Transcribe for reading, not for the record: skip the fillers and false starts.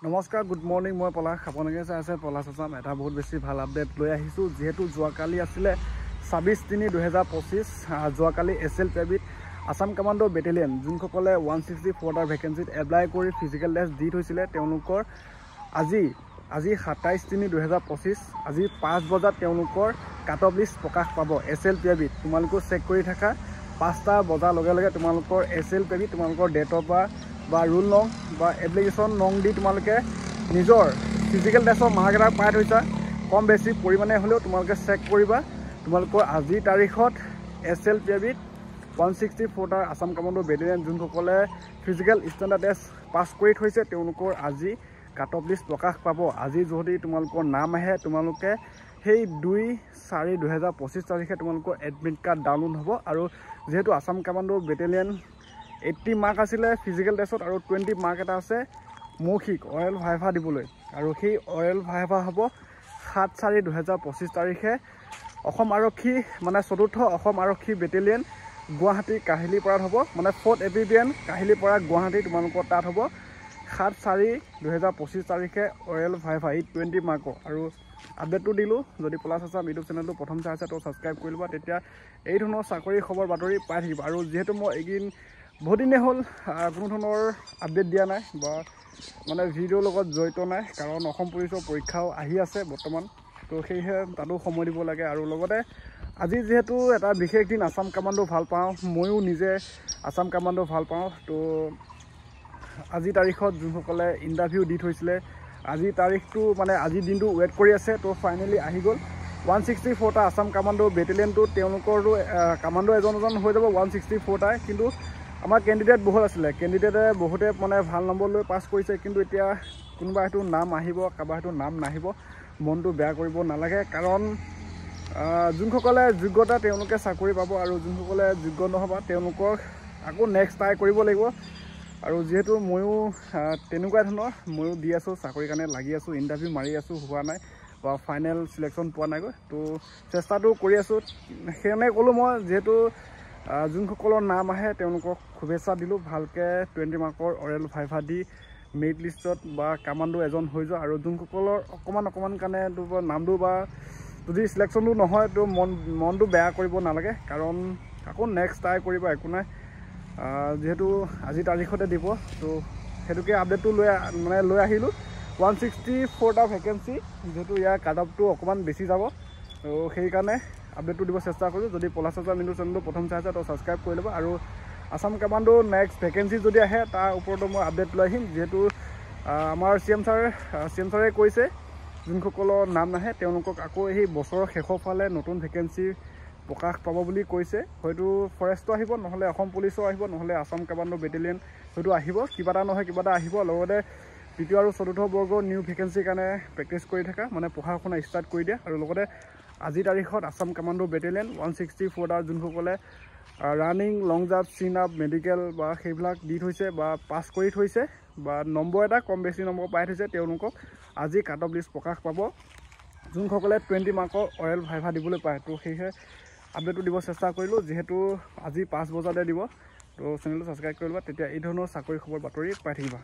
নমস্কাৰ, good morning. মই পলাশ আপোনালোকে চাই আছে পলাশ আছাম। এটা বহুত বেছি ভাল আপডেট লৈ আহিছোঁ। যিহেতু যোৱাকালি আছিলে 26/3/2025, যোৱাকালি SLPBত আছাম কামাণ্ডো বেটেলিয়ন যোনসকলে 164টা ভেকেঞ্চিত এপ্লাই কৰি ফিজিকেল টেষ্ট দি থৈছিলে, তেওঁলোকৰ আজি 27/3/2025 আজি 5 বজাত তেওঁলোকৰ কাট অফ লিষ্ট প্ৰকাশ পাব SLPBত। তোমালোকেও চেক কৰি থাকা। 5টা বজাৰ লগে লগে তোমালোকৰ SLPB তোমালোকৰ ডেট অফ বা ৰুল নং বা এপ্লিকেশ্যন নং দি তোমালোকে নিজৰ ফিজিকেল টেষ্টৰ মাৰ্ককেইটা পাই থৈছা। কম বেছি পৰিমাণে হ'লেও তোমালোকে চেক কৰিবা। তোমালোকৰ আজিৰ তাৰিখত SLPBত 164টা আছাম কামাণ্ডো বেটেলিয়ন যোনসকলে ফিজিকেল ষ্টেণ্ডাৰ্ড টেষ্ট পাছ কৰি থৈছে, তেওঁলোকৰ আজি কাট অফ লিষ্ট প্ৰকাশ পাব। আজি যদি তোমালোকৰ নাম আহে, তোমালোকে সেই 2/4/2025 তাৰিখে তোমালোকৰ এডমিট কাৰ্ড ডাউনলোড হ'ব। আৰু যিহেতু আছাম কামাণ্ডো বেটেলিয়ন 80 মাৰ্ক আছিলে ফিজিকেল টেষ্টত আৰু 20 মাৰ্ক এটা আছে মৌখিক অৰেল ভাইভা দিবলৈ। আৰু সেই অৰেল ভাইভা হ'ব 7/4/2025 তাৰিখে অসম আৰক্ষী মানে 4ৰ্থ অসম আৰক্ষী বেটেলিয়ন গুৱাহাটী কাহিলীপাৰাত হ'ব। মানে 4th APBN কাহিলীপাৰা গুৱাহাটী তোমালোকৰ তাত হ'ব 7/4/2025 তাৰিখে অৰেল ভাইভা 20 মাৰ্কৰ। আৰু আপডেটটো দিলোঁ। যদি পলাশ আছাম ইউটিউব চেনেলটো প্ৰথম চাই আছে তো ছাবস্ক্ৰাইব কৰি ল'বা, তেতিয়া এই ধৰণৰ চাকৰি খবৰ বাতৰি পাই থাকিব। আৰু যিহেতু মই এইকেইদিন বহুত দিনে হ'ল কোনো ধৰণৰ আপডেট দিয়া নাই বা মানে ভিডিঅ'ৰ লগত জড়িত নাই, কাৰণ অসম পুলিচৰ পৰীক্ষাও আহি আছে বৰ্তমান। তো সেয়েহে তাতো সময় দিব লাগে। আৰু লগতে আজি যিহেতু এটা বিশেষ দিন, আছাম কামাণ্ডো ভাল পাওঁ, ময়ো নিজে আছাম কামাণ্ডো ভাল পাওঁ। তো আজিৰ তাৰিখত যোনসকলে ইণ্টাৰভিউ দি থৈছিলে, আজিৰ তাৰিখটো মানে আজিৰ দিনটো ৱেইট কৰি আছে, তো ফাইনেলি আহি গ'ল। 164টা আছাম কামাণ্ডো বেটেলিয়নটো তেওঁলোকৰতো কামাণ্ডো এজন হৈ যাব 164টাই। কিন্তু আমাৰ কেণ্ডিডেট বহুত আছিলে, কেণ্ডিডেটে বহুতে মানে ভাল নম্বৰ লৈ পাছ কৰিছে। কিন্তু এতিয়া কোনোবা হয়তো নাম আহিব, কাৰোবাৰ হয়তো নাম নাহিব, মনটো বেয়া কৰিব নালাগে। কাৰণ যোনসকলে যোগ্যতা তেওঁলোকে চাকৰি পাব, আৰু যোনসকলে যোগ্য নহ'ব তেওঁলোকক আকৌ নেক্সট ট্ৰাই কৰিব লাগিব। আৰু যিহেতু ময়ো তেনেকুৱা ধৰণৰ ময়ো দি আছোঁ, চাকৰিৰ কাৰণে লাগি আছোঁ, ইণ্টাৰভিউ মাৰি আছোঁ, হোৱা নাই বা ফাইনেল চিলেকশ্যন পোৱা নাইগৈ। তো চেষ্টাটো কৰি আছোঁ। সেইকাৰণে ক'লোঁ মই, যিহেতু যোনসকলৰ নাম আহে তেওঁলোকক শুভেচ্ছা দিলোঁ। ভালকৈ 20 মাৰ্কৰ অৰেল ভাইভা দি মেৰিট লিষ্টত বা কামাণ্ডো এজন হৈ যোৱা। আৰু যোনসকলৰ অকণমান কাৰণে নামটো বা যদি চিলেকশ্যনটো নহয়, তো মনটো বেয়া কৰিব নালাগে, কাৰণ আকৌ নেক্সট ট্ৰাই কৰিবা, একো নাই। যিহেতু আজিৰ তাৰিখতে দিব, তো সেইটোকে আপডেটটো লৈ আহিলোঁ। 164টা ভেকেঞ্চি, যিহেতু ইয়াৰ কাট অফটো অকণমান বেছি যাব, তো সেইকাৰণে আপডেটটো দিব চেষ্টা কৰিলোঁ। যদি পলাশ আছাম ইউটিউব চেনেলটো প্ৰথম চাই আছে তো ছাবস্ক্ৰাইব কৰি ল'বা। আৰু আছাম কামাণ্ডো নেক্সট ভেকেঞ্চি যদি আহে তাৰ ওপৰতো মই আপডেট লৈ আহিম। যিহেতু আমাৰ CM ছাৰে কৈছে, যোনসকলৰ নাম নাহে তেওঁলোকক আকৌ সেই বছৰৰ শেষৰ ফালে নতুন ভেকেঞ্চি প্ৰকাশ পাব বুলি কৈছে। হয়তো ফৰেষ্টো আহিব, নহ'লে অসম পুলিচো আহিব, নহ'লে আছাম কামাণ্ডো বেটেলিয়ন হয়তো আহিব। কিবা এটা নহয় কিবা এটা আহিব। লগতে 3য় আৰু 4ৰ্থ বৰ্গৰ নিউ ভেকেঞ্চিৰ কাৰণে প্ৰেক্টিচ কৰি থাকা, মানে পঢ়া শুনা ষ্টাৰ্ট কৰি দিয়া। আৰু লগতে আজিৰ তাৰিখত আছাম কামাণ্ডো বেটেলিয়ন 164টা যোনসকলে ৰানিং, লং জাম্প, চিন আপ, মেডিকেল বা সেইবিলাক দি থৈছে বা পাছ কৰি থৈছে বা নম্বৰ এটা কম বেছি নম্বৰ পাই থৈছে, তেওঁলোকক আজি কাট অফ লিষ্ট প্ৰকাশ পাব, যোনসকলে 20 মাৰ্কৰ অৰেল ভাইভা দিবলৈ পায়। তো সেয়েহে আপডেটটো দিব চেষ্টা কৰিলোঁ। যিহেতু আজি 5 বজাতে দিব, তো চেনেলটো ছাবস্ক্ৰাইব কৰি ল'বা, তেতিয়া এই ধৰণৰ চাকৰি খবৰ বাতৰি পাই থাকিবা।